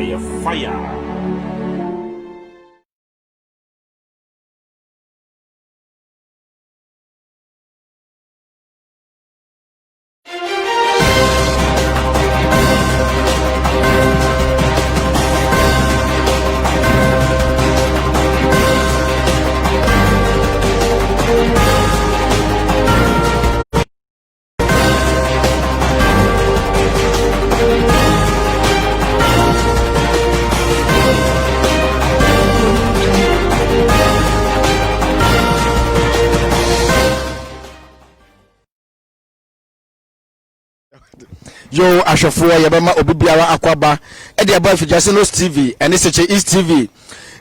fire. Yo ashafua yabama obibiara akwaba e de aba Effiduase TV ene seche East TV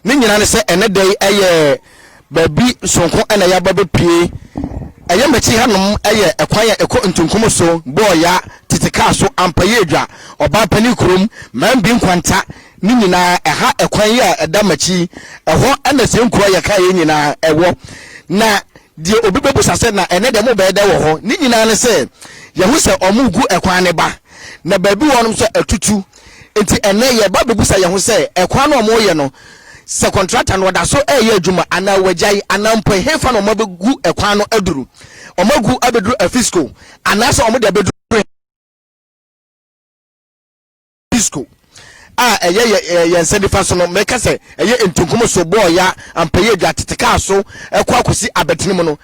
ni nyina ne se ene dey eye babi sonko ena yaba bepie eye mechi hanom eye ekwan ya eko Ntumkumso boya Tetekaso ampayedwa oba pani krom mambi nkwanta ni nyina eha ekwan ya eda machi eho ena se nkura ya kai nyina ewo na die obi bebusase na ene de mo be de wo ho ni nyina ne se yehu se omugu ekwan ne ba na baby wonum so atutu enti ene ye ba bebusa yehu se ekwan no mo ye no se contractor no da so eye adwuma ana wajai ana mpo hefa no mabegu ekwan no aduru omagu abeduru afisco ana se omo de abeduru fisco eye nsedifa so no meka se eye Ntumkumso boy ya ampaye dwa Tetekaso ekwa akosi abetene no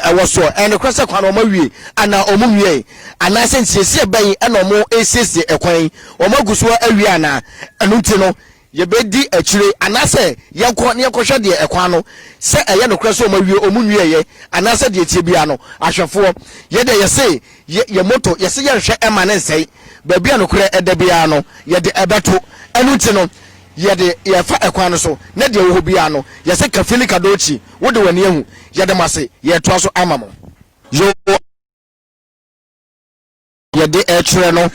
awoso ene kwese kwan o mawie ana o muwie ana sensiesie ban ana mo esiesie ekwan o maguso awie ana enunti no ye bedi akire ana se yenko ne yekohwe de ekwan no se eye no kwese o mawie o muwie ye ana se de tie bia no ahwefo ye de ye se ye moto ye se ye hwe ema ne nsei ba bia no kure ede bia no ye de ebeto enunti no yede ye fa ekwan so na de wo bia no ye se kafili kadochi wo de wani ehu yede mase ye to so amamo yo yede etre no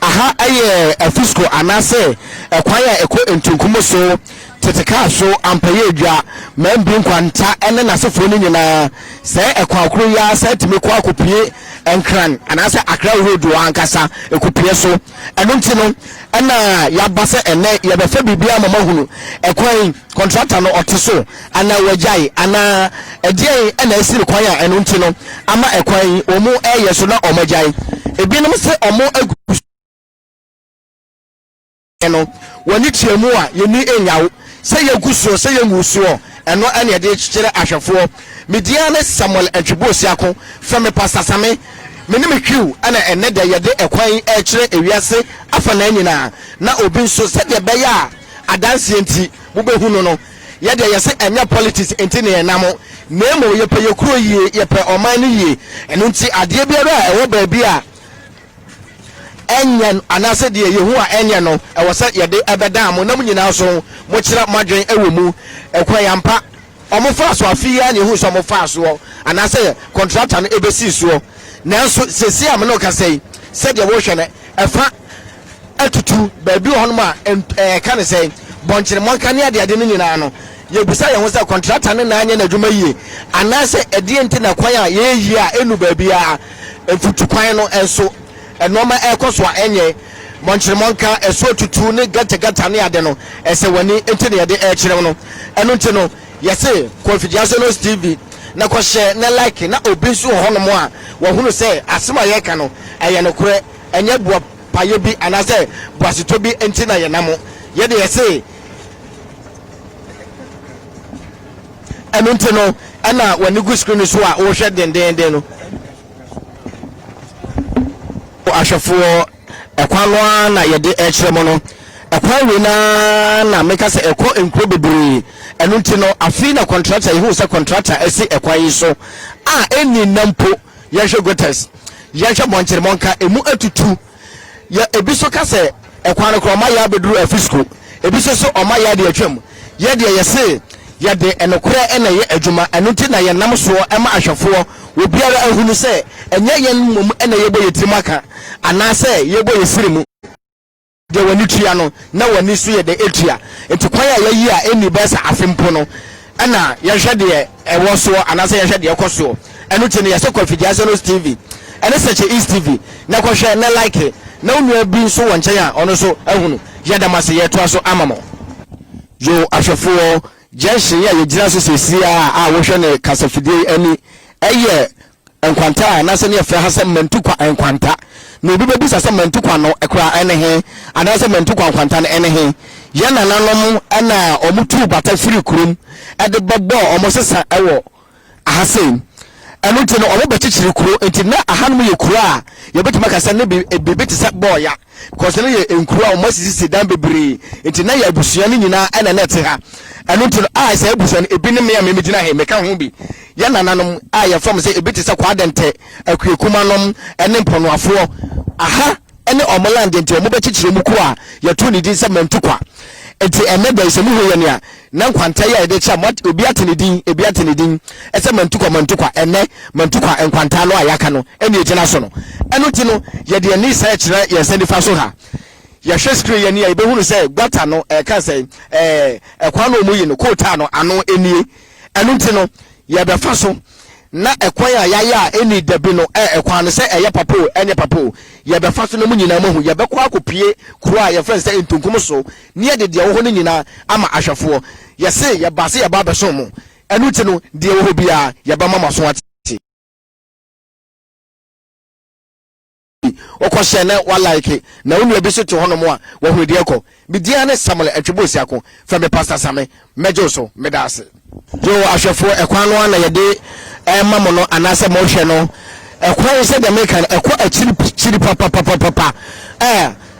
aha aye afisco anase ekwan ya eko Ntumkumso Tetekaso ampayedwa mambi nkwanta ene nasefo ni nyina se ekwan kro ya se timi kwa kopie enkran anase akra road wa ankasa ekopie so eno ntino ena ya base ene ye befa bibia mama hunu ekwan contractor no oteso ana wajai ana edie ena esiri kwan ya eno ntino ama ekwan omu eye so na omajai ebinom se omo agu eno wani tiemu a yeni enyawo se yegusuo se yengusuo eno ene de kire ahwefo mediane Samuel Edwebosi ako from Pastor Same meni mekwiu ana ene de yede ekwan kire ewiase afa na nyina na obi nso se de be ya adanse enti wo behunu no yede yese enya politics enti ne enamo nemo yepe yekuro yie yepe oman ne yie eno nti ade biara ewo ba bia enyen anase de yehu a enyen no ewo se yede ebeda mo nam nyina so mo kira madwen ewo mu ekwan yampa omofa so afia ne hu so omofa so anase contractor no ebesi so nanso sesi am no kasei se de wo hwe ne efa atutu baabi hono ma ka ne sei bonkire monka ne ade no nyina no yebusa ye ho se contractor ne na anya na adwuma yie anase edie nti na kwan a ye yi a enu baabi a efutu kwan no enso enoma ekoso a enye bonkire monka eso tutu ne gata ne ade no ese wani enti ne ade kire no eno nti no yese Effiduase TV na ko share na like na obi so hono mo a wo hunu se asema ye ka no eye no kure enye bua paye bi anase buasito bi enti na ye namo ye de yese eno nti no ana wani gu screen so a wo hwe dendenden no ahwefo ekwalo na ye de kire mo no ekwan we na meka se eko enkro bebre eno nti no afi na contractor ihu se contractor esi ekwan yi so a eni nampo ye hwe gotes ye hwe bonkire monka emu atutu ya ebiso ka se ekwan ko ma ya beduru afisco ebiso so o ma ya de atwam ye de ye se ye de enokora ena ye adwuma eno nti na ye nam so ema ahwefo obiara ahunu se enye ye mum ena ye boye timaka anase ye boye sirimu de wani tua no na wani so ye de etua enti kwan ya yi a eni besa afempo no ana ye hwe de ewo so anase ye hwe de ekoso enu tene ya se Effiduase no TV ene search East TV na ko hwe na like na onua bi nso wo nchen a ono so ehunu yadamase ye to aso amamo yo ahwefo jenshi ya yegira so sesia a wo hwe ne kasafidie ani eye enkwanta na se ne yefra ha se mantukwa enkwanta na obi bebusa se mantukwa no ekra ene he ana se mantukwa enkwanta no ene he ye nananom ana omutu bata firi kurum ede bobbo omosesa ewo ahasem enu ti no omo bechichiri kuro enti na ahanum ye kuro a ye betima kasa ne bebeti se boya because ne ye enkuro a omo sisi dan bebre enti na ye abusua ne nyina ena na te ha enu ti no a se abusua ne ebi ne me a me medina he meka ho bi ye nananom a ye fam se ebeti se kwadente akuekumanom ene mponoafo aha ene omo land enti omo bechichiri mu kuro a ye to ne din se mantukwa enti ene be se mu hoye ne a na nkwanta ya ede cha obi atenedin ese mantukwa ene mantukwa enkwanta no ayaka no ene ejina so no eno ti no ye de ni sa kire ye se nifa so ha ye hwe screen ye ni ya be hunu se gbata no ka se ekwa no mu yi no kota no ano enie eno ti no ye be fa so na ekwan ya eni dabi no ekwan no se eye papo enye papo ye be fa so no mu nyina mahu ye be kwa akopie kuro a ye friend se Ntumkumso ne ye de wo ho no nyina ama ahwefo ye se ye ba se ye ba be so mo enu ti no de wo ho bia ye ba mama so ati okọ she na wa like na wonu ebi so to ho no mo a wo hu de ekọ bi dia ne Samuel Atwebosi akọ from me pastor Same mejo so me da ase yo ahwefo ekwan no na ye de mamo no anase mo hwe no ekwan se de mekan ekwa achiri papa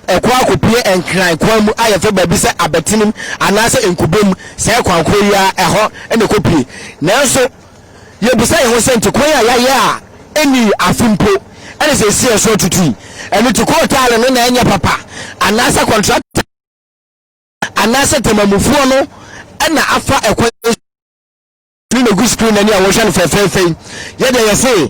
ekwa akopie enkran kwan mu ayefe ba bi se abetinim anase enkubem se ekwan koria eho ene kopie nanso ye bisa ye ho se ntikwan ya eni afimpo ene se sie so tutu ene to kotale no na enya papa anase contract anase temamufuo no ena afa ekwan no good screen ani a wo hwan fefefe ye de ye say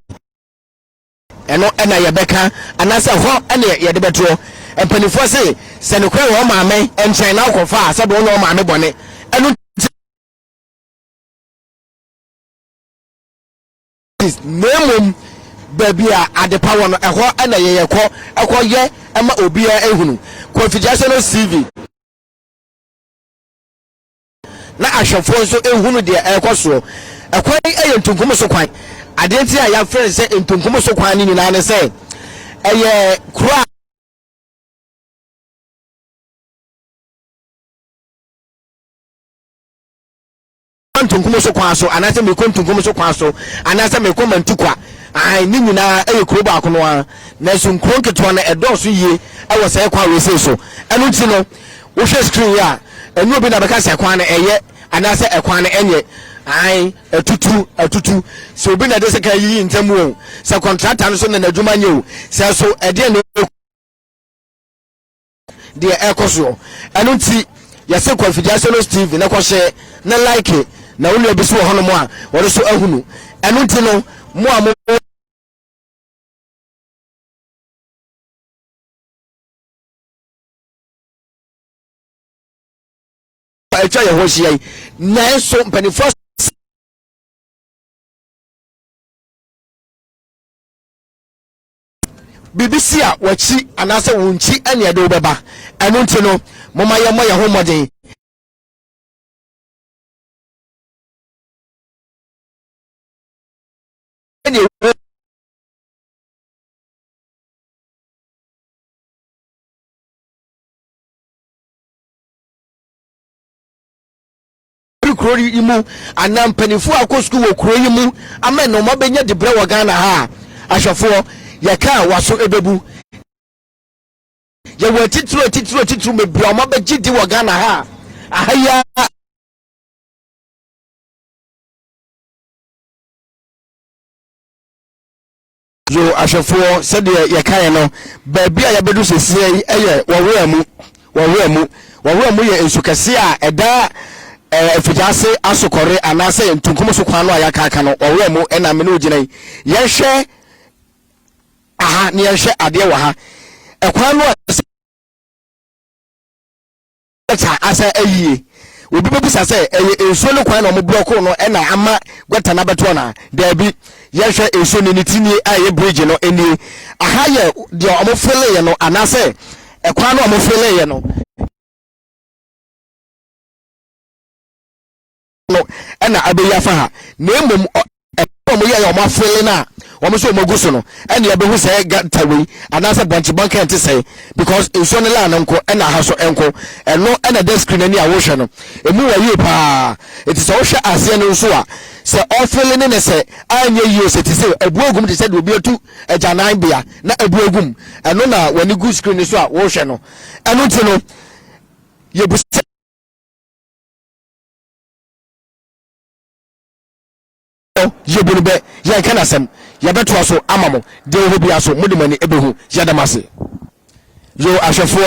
eno ena ye beka anase ho ena ye de beto empanifo say se ne kwen wo maame enchen na akofa asebe wo maame bone eno nemum baby a adepa wo no eho ena ye ekọ ye ema obi a ehunu Effiduase no CV na ahwefo nso ehunu de ekoso ekwan eye Ntumkumso kwan adenti a ya friend se Ntumkumso kwan ni nyina ne se eye kura Ntumkumso kwan so anase me ko Ntumkumso kwan so anase me ko mantukwa ai ni nyina eye kuro ba kono a na so nkron keto na edoso yie ewo se kwan we se so enu ti no wo hwe screen ya enu obi na beka se kwan na eye anase ekwan na enye ai atutu so obi na de se ka yi ntemu o se contractor no so na adwuma nye o se so ede no de ekoso enu ti ya se Effiduase no TV na ko hye na like na wonu obi so ho no mo a wo so ahunu enu ti no mo a mo echa ye ho hye na so mpanifo BBC a wachi anase wonchi ene ede obeba enu nti no moma ye mo ye ho moden ene kuro imu anam panifo akosku wo kuro imu ama no mo benya de bre wo Ghana ha ahwefo ye ka waso ebebu ye wo titiro me bra mo beji di wo Ghana ha ahaya yo ahwefo se de ye kan no ba bia ye bedu sesie eye wo mu ye ensukase a eda Effiduase asokore anase Ntumkumso kwan no ayaka no owura mu ena me no ginai ye hwe aha ne ye hwe ade wa ha ekwan no ta asa ayie obi bebusa say ensuo no kwan na mo block no e na ama gweta na beto na da bi ye hwe ensuo ni tini aye bridge no eni aha ye de omo fele ye no anase ekwan no omo fele ye no ena abeya fa ha na emom omo ye omo fele na omo so omo guso no ena ye behu say gatawe anase banchi bank ente say because ensuo no la nko ena ha so enko eno ena the screen ani a wo hwe no emu wa ye pa it is all share ase no so a se ofele ne se anye yi se ti se ebuogum ti se de obi atu ajanan bia na ebuogum eno na wani good screen so a wo hwe no eno ti no ye bu ye bu be ye kana sem ye beto so amamo de ho bia so mudimani ebehu ye damase yo ahwefo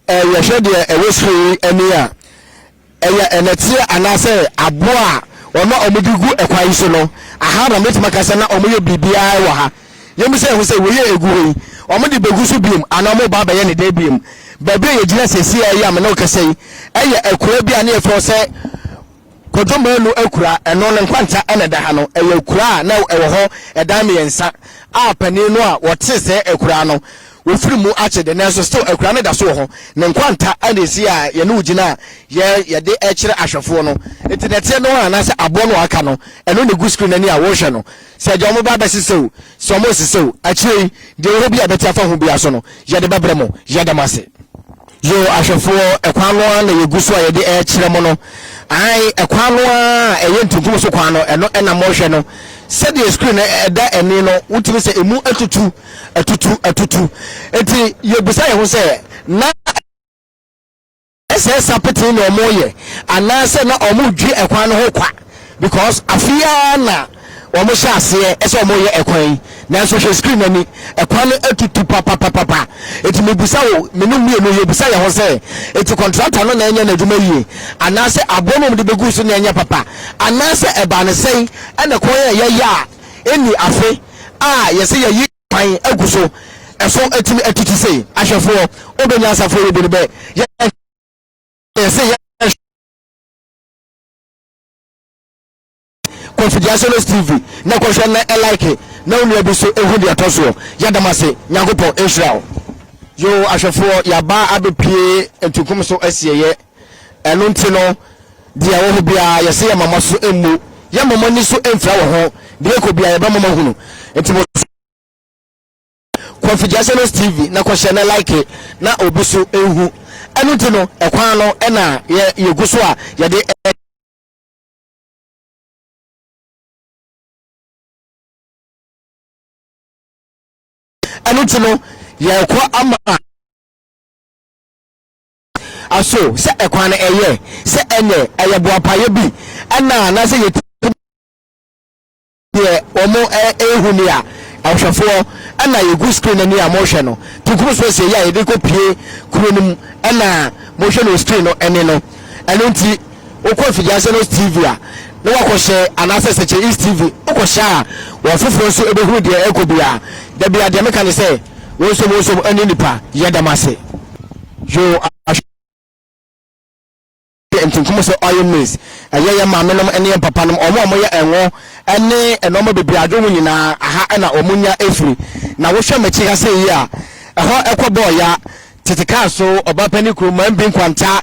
ye hwe de ewesiri ani a eya enetie anase aboa ono omudigu ekwan so no aha na metima kasa na omoye bibia wo ha yemi se hu se we ye eguru omudi begu so biem ana mo ba ye ne de biem ba be ye gina sesi ya me no kasa yi eye ekura bia na efo se kodomo no ekura eno ne nkwanta ene da ha no eye ekura na ewo ho eda me yensa a pani no a wote se ekura no wofiri mu ache de neso still ekura ne da so ho ne nkwanta ane si a ye no ugina ye de ekire ahwefo no etinete no ana se abo no aka no eno ne gu screen ani a wo hwe no se jomo ba besisew so mo sisew akire de wo bia beti afa ho bia so no ye de babremo ye da mase yo ahwefo ekwan no na ye gu so a ye de ekire mo no ai ekwan no a eye Ntumkumso kwan no eno na mo hwe no said the screen eda eni no wutimi se emu atutu enti ye busa ye ho se na ese sapeti no moye anase na omudwe ekwan no ho kwa because afia na omo hyase ese omoye ekwan na so hwe screen ani ekwan no atutu papa enti me busa wo menu mienu ye busa ye ho se enti contractor no na enya na dwuma yie anase abono de begu so na enya papa anase eba ne sei ena koye ye ya eni afe a ye se ye yi kwan aguso eso etimi atutu sei ahwefo obenya asafo ye bi be ye se ye Effiduase TV na ko hwe na like na unu bi so ehu de atoso ya damase nyankopon Israel yo ahwefo ya ba abepie Ntumkumso asieye eno ntino de a wo bia ye se ya mama so emu ya mama ni so emfra wo ho de ko bia ye ba mama hunu ntimo ko Effiduase TV na ko hwe na like na obi so ehu eno ntino ekwan no na ye guso a ye de anutino ye kwa ama aso se ekwan eye se enye eye boapaye bi ana na se ye omo ehuni a ahwefo ana ye gu screen ani a mo hwe no Ntumkumso se ya ye de ko pie kuronum ana mo hwe no screen no ene no anunti okọ Effiduase TV a na wakọhye anase seche East TV okọhye a wofoforo so ebehu de ekobia da bia de meka ne se wonso ani nipa ye damase yo Ntumkumso oil mills aye ma menom ene papa nom omo ye enwo ene enomo bebia adwo nyina aha na omunya efri na wo hwe mechi ha se yi a eho ekobo ya Tetekaso obapani kuruma mbi nkwanta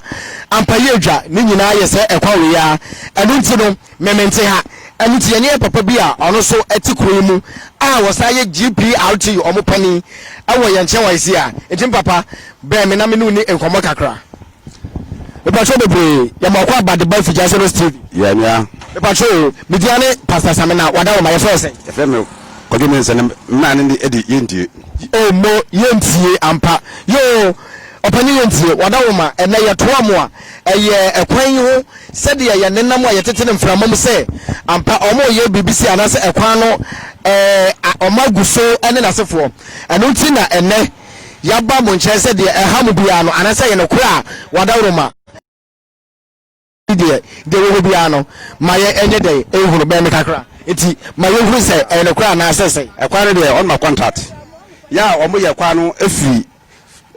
ampaye adwa ni nyina ye se ekwawe ya anunti no memente ha anunti ye ne papa bi a ono so etikuro mu a wosaye GPRT omopani awo ye nche waisi a etim papa be me na me ni enkomo kakra epacho bebre ya makwa bad ba Effiduase TV ya nya epacho midiane pastor Samina wada wo my first efeme kodo me nsene mma ne edi yentie o mo yentie ampa yo opani yentie wada wo ma ene ye to amoa eye ekwan ho sede ye nenam a ye tete ne mframam se ampa omo ye BBC anase ekwan no omaguso ene nasefo eno nti na ene yaba mo nche sede eham bia no anase ye no kura wada wo ma de wo bia no ma ye enye de ehuru be me kakra eti ma ye huru se ene kura na asese ekwan de on ma contract ya omo ye kwa no efi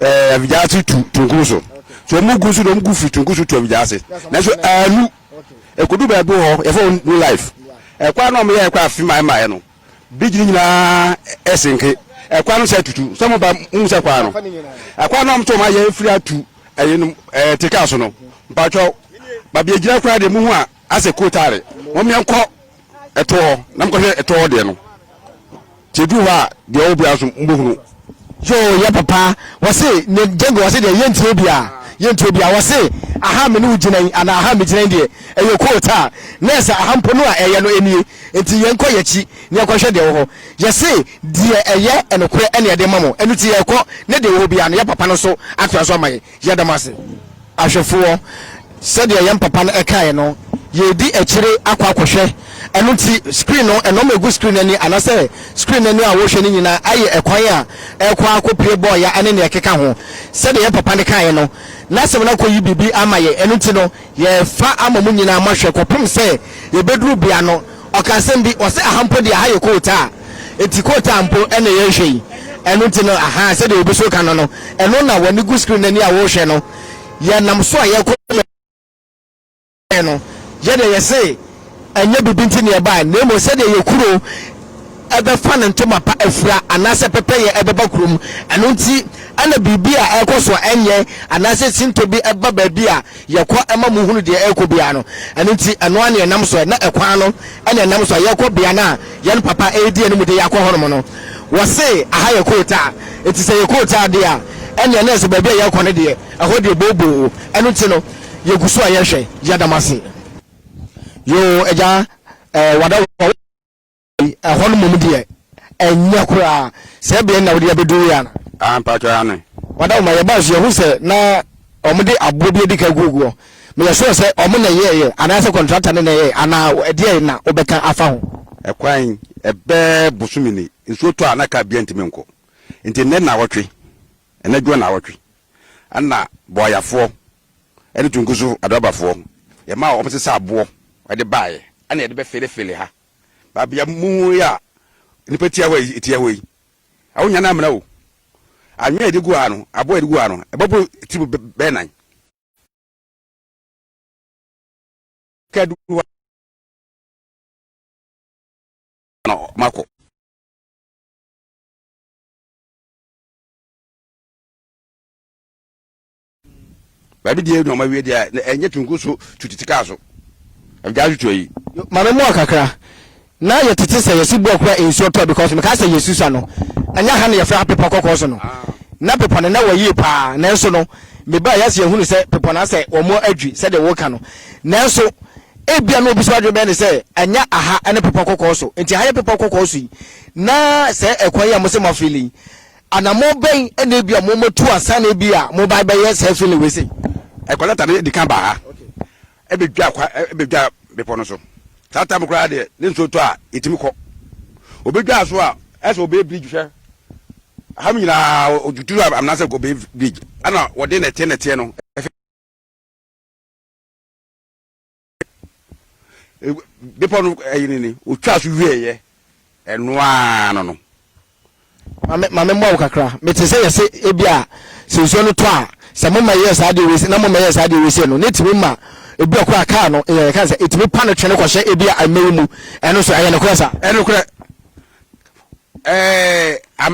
Effiduase Ntumkumso so mu gu so do mu gu fitu gu so to Effiduase na so anu ekodu ba bi ho e fo new life kwa no me ye kwa afi mai no bigi nyina esenke kwa no se tutu so mo ba mu se kwa no kwa no mto ma ye firi atu ayenu Tetekaso no mpacho ba bi gira kwa de mu hu a ase kotare mo me enko eto na mko eto de no tedu ha de obi aso mbohunu yo ya papa wase ne jengo wase de yentobia wase aha me no ginan ana aha me ginan de eyo kota nesa aha mpo no a eye no enie enti yenko yachi ne yakɔhwɛ de wo ho yese de eye enokore ene de mamo enu ti yekɔ ne de wo bia no ya papa no so atwa so amaye ya damase ahwɛfo sɛ de yɛn papa no ɛkae no yedi akyire akɔhwɛ enu ti screen no eno megu screen ani anase screen ani a wo hwɛ ni nyina aye ekwan a ekwa akopie boy ya ane ne ekeka ho se de ye papa ne kan no na se na koyi bibi amaye enu ti no ye fa amamu nyina mahwɛ kopem se ye beduru bia no okasem bi o se ahampo de aye kota eti kota ampo ene ye hwɛ enu ti no aha se de obi so kan no eno na wani gu screen ani a wo hwɛ no ye nam so a ye ko no ye de ye se anya bibinti ne ba na mo se de ye kuro ebe fa ne ntoma pa afura anase pepe ye ebe ba kurom eno nti ana bibi a ekoso enye anase sinto bi eba ba bi a ye ko ema mu hunu de ekobia no eno nti eno ane nam so na ekwan no ane nam so ye ko bia na ye no papa edi enu de yakɔ hono no wo se aha ye kota eti se ye kota de a ene na se ba bi ye ko ne de ɛhɔ de bobo eno nti no ye guso a ye hwɛ ya damase yo eja wada ehon mum de enya kura se be na wode abedu ya na ampa cho anu wada ma ye ba so ye hu se na omde abo bi edika gugu me ye so se omo na ye ana se contractor ne ye ana de na obeka afa ho ekwan ebe busumini nso to anaka bia ntime nko nti ne na wotwe ene dwo na wotwe ana boyafo ene tunkusu adabafo ye ma o mse sa abo ade bae ana ede be fele ha ba bia mu ya ni petia we itia we awunya na amna wo anwe ede gu ano abo ede gu ano ebobo ti be nan kadu no mako ba bi die no ma we dia enye tunkuso tutitikaso Effiduase yi mame mo akakra na ye tete se yesi bo kwa enso to because me ka se yesu sa no anya ha na ye fra pepa kokko so no na pepa na wayi pa na enso no me ba yesi ehunu se pepa na se omo adwi se de wo ka no na enso ebia no obi so adwe be ne se anya aha ene pepa kokko so enti ha ye pepa kokko so na se ekwan ya mo se mo feeling ana mo ben ene bia mo motu asa na bia mo ba yes se feeling we se ekwan ta ne di kan ba ha ebedwa bepono so tata mkra de ne nso to a etimi kɔ obedwa so a ɛsɛ obe bridge hwɛ ha mi na oduturu amna sɛ go be bridge ana wɔde na tie no bepono ayini ni otwa so wieye ɛnoa no mame mo kakra mete sɛ yɛse ebia sɛ nso no to a sɛ mo ma yes ade we na mo ma yes ade we no ne timi ma ebi akwa aka no e ka say etimi pa no twene kwhye ebi amayi mu eno so aye ne kwasa eno kure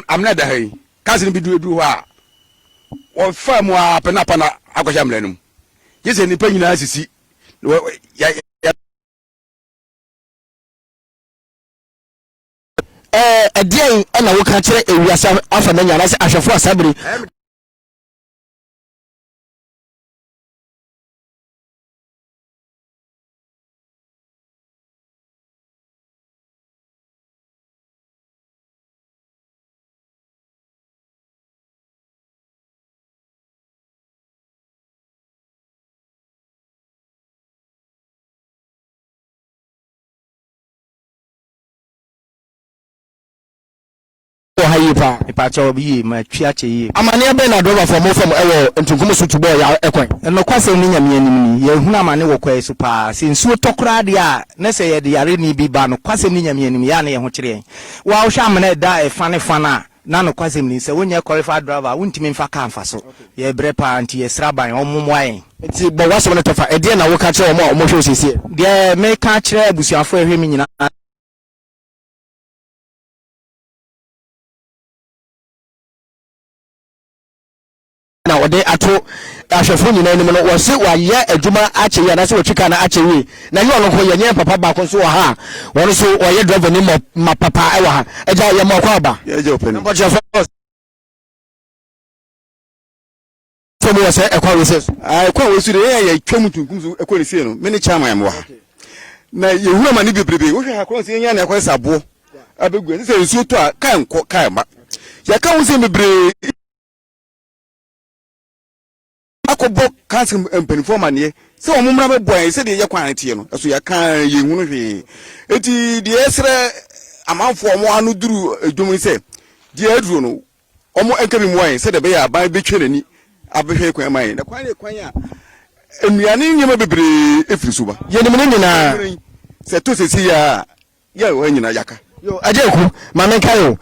amna da hai kasi bi du ha o fa mu a pena akwhye amlanum yese ni pa nyina asisi edien na wo ka kire ewiasa afa na nyana se ahwefo asabiri hayipa ipacha obi ma twiache yi amane be na driver for mo from ewo Ntumkumso tubo ya ekwan no kwase ni nyame anim ni ye hunu amane wo kwai so pa se nsuo tokora de a na se ye de yare ni bi ba no kwase ni nyame anim ya na ye ho kire wa wo hwa amane da e fane fana na no kwasem ni se wonye qualified driver wontimi mfa ka mfa so ye brepa anti ye sraban omumwae nti bo waso no tofa e de na wo ka kire omo a omo hwe osisi de me ka kire abusuafo ehwe mi nyina na ode ato ahwefo nyina anim no wo se wa ye adwuma ache ya na se wotwika na ache wi na ye ono ko ye nye papa ba ko so wa ha won so wo ye driver ni ma papa e wa ha eja ye ma kwa ba ye je open number 4 so mo se e kwa we se kwa we su de ye twam Ntumkumso e ko ne sie no me ne chama ya mo ha na ye hu ma ne bebrebe wo hwe ha kro se nya na kwa sabo abegu se nsu to a kan nko kan ma ya ka wo se bebrebe akobo kanse mpanifo ne se o mumra be boy se de ye kwan tie no so ya kan ye hunu hwe eti de esre amanfo o mo anu duru edwum se de aduru no o mo enka bi mo wan se de be ya ban be twenani abehwe kwan man na kwan a enuane nyema bebre efiri suba ye ni mun nyina se to se si ya wo nyina yaka yo ajeku ma men kayo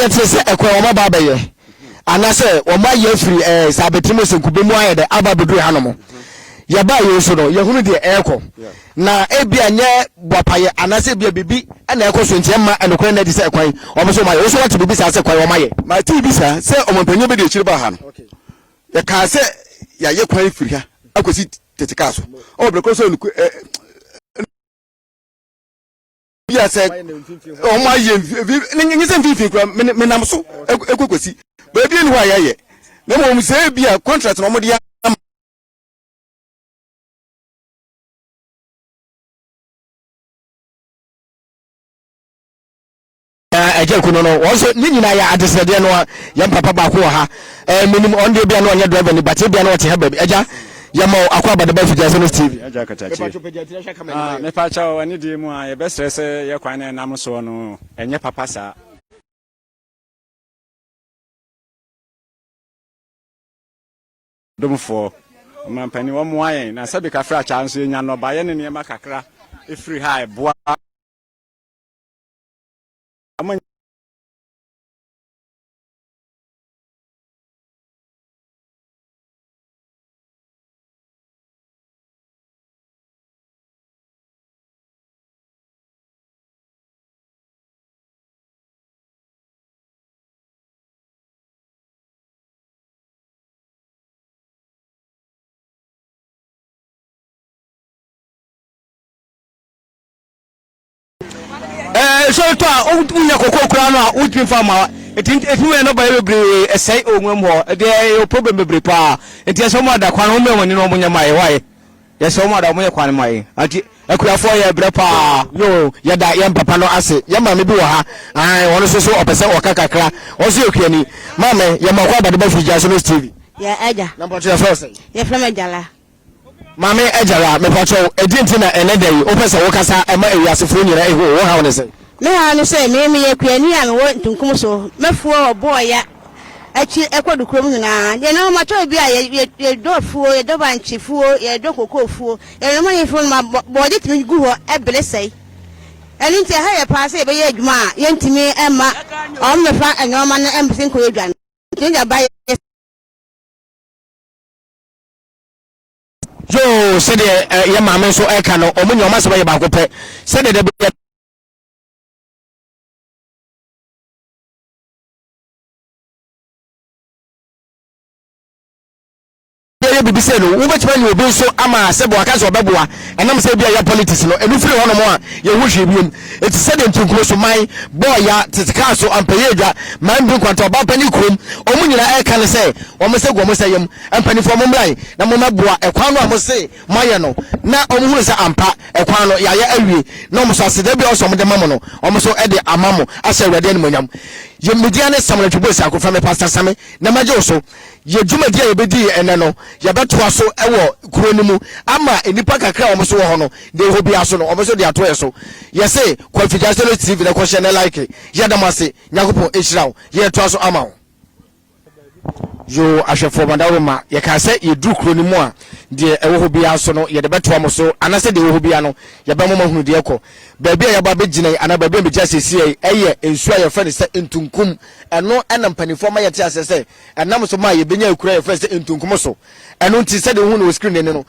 ye te se ekwan o ma ba be ye anase o ma ye free sabetimo senkube mu ayede ababedu hanom ya ba ye so no ye hunu de eko na ebia nye bopaye anase bia bibi na eko so ntie ma enokwan na di se ekwan o mo so ma ye so wat bibi sa se kwan o ma ye ma ti bi sa se o mpanyo be de chiri ba ha no ya ka se ya ye kwan firi ha akosi Tetekaso o bre ko so ya se o ma ye ni se mfifi kwa me nam so ekokosi ba bi ni wa ye na mo se bia contract no mo de ajeku no wo so ni nyina ya adesede no ya papa ba ko ha minim on de bia no onye driver ni bate bia no te ha ba eja ya mo akwa bade ba Effiduase no TV eja katachi me pa cha wani di mu a ye be stress ye kwan na nam so no enye papa sa domfo mampani wo mo ayen na sabi ka fra cha nso nya no ba ye ne ma kakra efiri ha eboa so to a unya kokokura no a utwi fama etinwe no ba bebre esai onwem ho de problem bebre pa enti so mo da kwan ho me woni no mo nya mai wae ye so mo da mo ye kwan mai anti akurafo ye bre pa yo ye da ye papa no ase ye ma me bi wo ha wono so opese o kakakra o so okuani mama ye ma kwa bade ba Effiduase no TV ya eja number 2 ye from ejala mama ejara me pacho edinti na enedai o pese wo kasa e ma ewiasefo nyira eho wo ha woni se me ha no say me ye kuani a me wo Ntumkumso mefuo boy ya achi ekodu krom na de na ma to bia ye dofuo ye dobanchifuo ye dokokofuo ye no ma ye fo ma body timi gu ho ebele sei eni nti ha ye pa se be ye adwuma ye ntimi ema o me fa enoma na empese ko ye dwan tinja ba yo se de ye mama so eka no o munyo ma se ba ye ba ko pe se de bibi se no wo betima ni obi so ama se bo aka so beboa enam se bia ya politics no enu firi hono mo a ye ho hwe biom eti se de Ntumkumso man boy ya Tetekaso ampayedwa man bi kwanta oba pani krom omu nyina e kan se o mo se go mo se yem ampani fo mo mrai na mo maboa ekwan no a mo se moye no na omu hu se ampa ekwan no ya ya awie na mo so asede bia o so mo de mamo no o mo so e de amamo ase awade ani monyam ye media ne samra twobo se akofa me pastor same na maje so ye dwumadia ye bedi ene no ye betoa so ewo kuro ni mu ama enipa kakra o mo so wo ho no de ho bia so no o mo so de ato ye so ye se kwa Effiduase no TV na ko share na like ye da mase nyakopo ehirawo ye toa so ama wo yo ahwefo bandaroma ye ka se ye dru kro ni mu a de ewo ho bia so no ye de beto am so anase de ewo ho bia no ye ba mama hunu de ekọ ba bia ye ba begina ana ba bia be ja sesi eye ensu aye fa ne se ntunkum eno ena mpanifo ma ye te asese enam so ma ye benya ekura ye fa se ntunkum so eno nti se de hu no screen ne no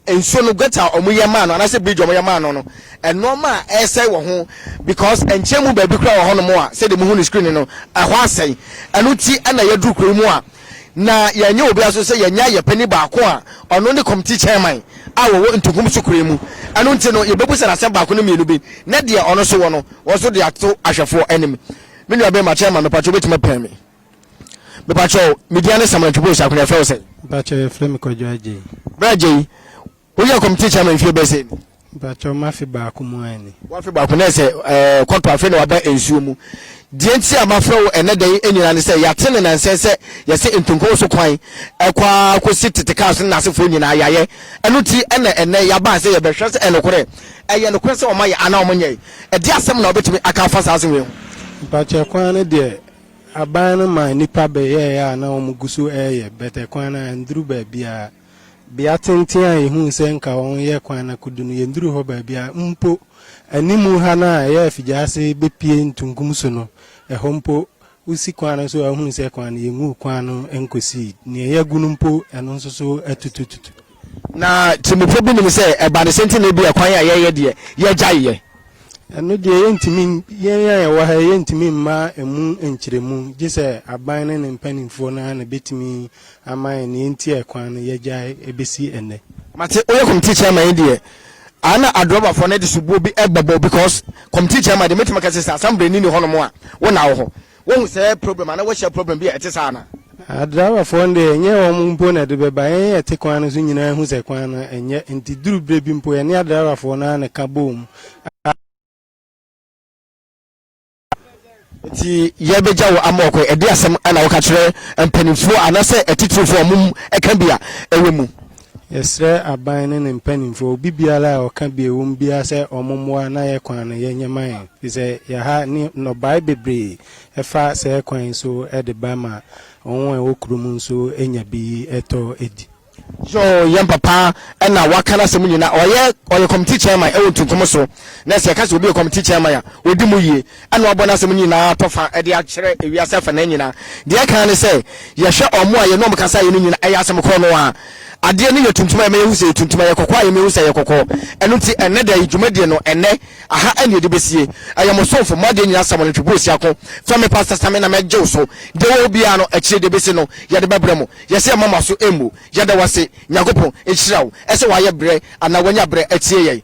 ensu no gata omuye ma no anase bridge omuye ma no eno ma ese wo ho because enchemu ba bi kura wo ho no mo a se de mu hu no screen no ahwa asai eno ti ana ye dru kro mu a na yenye obi aso se yenya ye pani baako a ono ne committee chairman a wo Ntumkumso kure mu anu nti no ye bebusa na se baako no mienu bi na de ono so wo no wo so de ato ahwefo anim me nua be ma chairman me pacho betima pemi me pacho media ne samana tubo sa kuna fe se pacho frame ko joaje braje wo ye committee chairman fi be se pacho ma fi baako mu ani wa fi baako na se kwatwa afi na wa ba ensuo mu dienti amafro enedai enyina ne se yatene na nsense yese Ntumkumso kwan ekwa akosi Tetekaso na asefo nyina yaye enuti ene yaba se ye behwe se enokore eye nokore se omaye ana omonye e di asem na obetumi aka fa sa asem we pacho kwan ne de aban no ma nipa be ye ya na omugusu eye bete kwan na nduru ba bia bia tenten a ehun se nka won ye kwan na kudunu ye nduru ho ba bia mpo animu ha na ye Effiduase bepie Ntumkumso no ehompo usi kwan so ahun se kwan ye ngu kwan no enkosi ne ye gunu mpo eno nso so atutututu na timupo bi nim se eba ne senti na bi kwan ya ye de ye gyaye eno de ye ntimi ye ya wa ha ye ntimi ma emu enkyeremu gise aban ne mpanimfo na na betimi aman ne nti kwan ye gyaye ebesi ene mate oye committee chairman de ana adroba for na de subo bi egbabo because committee chairman de metima kase sa assembly ni hono mo a wona wo ho wo say problem ana wo share problem bi etesa na adrawa fonde nye wo mpo na de beba ye ete kwan so nyina hu se kwan na enye nti duru bre bi mpo ye ne adrawa fo na na kabom ti ye beja wo amoko e de asem ana wo ka kire mpanimfo anase etitrifo mum eka bia ewe mu yesre aban ne mpanimfo bibiala o ka bi ewum bia se omomwa na ye kwan na ye nyeman se ya ha ni no bai bebre efa se kwan so e de ba ma onwe okrum nso enya bi eto edi yo yam papa na wakana se munyina oye committee chairman e Ntumkumso na se ka se obi committee chairman ya odi mu yie ana wabona se munyina tofa e de akere ewiase fa na nyina de kan ne se ye hwe omo a ye no mkasa ye nyina e yasem kro no a ade ne ye tuntuma me hu se tuntuma ye kokwa ye me hu se ye kokko eno ti ene da dwumade no ene aha ene de besie ayamo sofo mo de nyina samone twibo siako fa me pastor same na me gyew so de wo bia no akire de besi no ye de bebremo ye se mama so emu ye de wase nyakopon echirawo ese wa ye bre ana wanya bre atie ye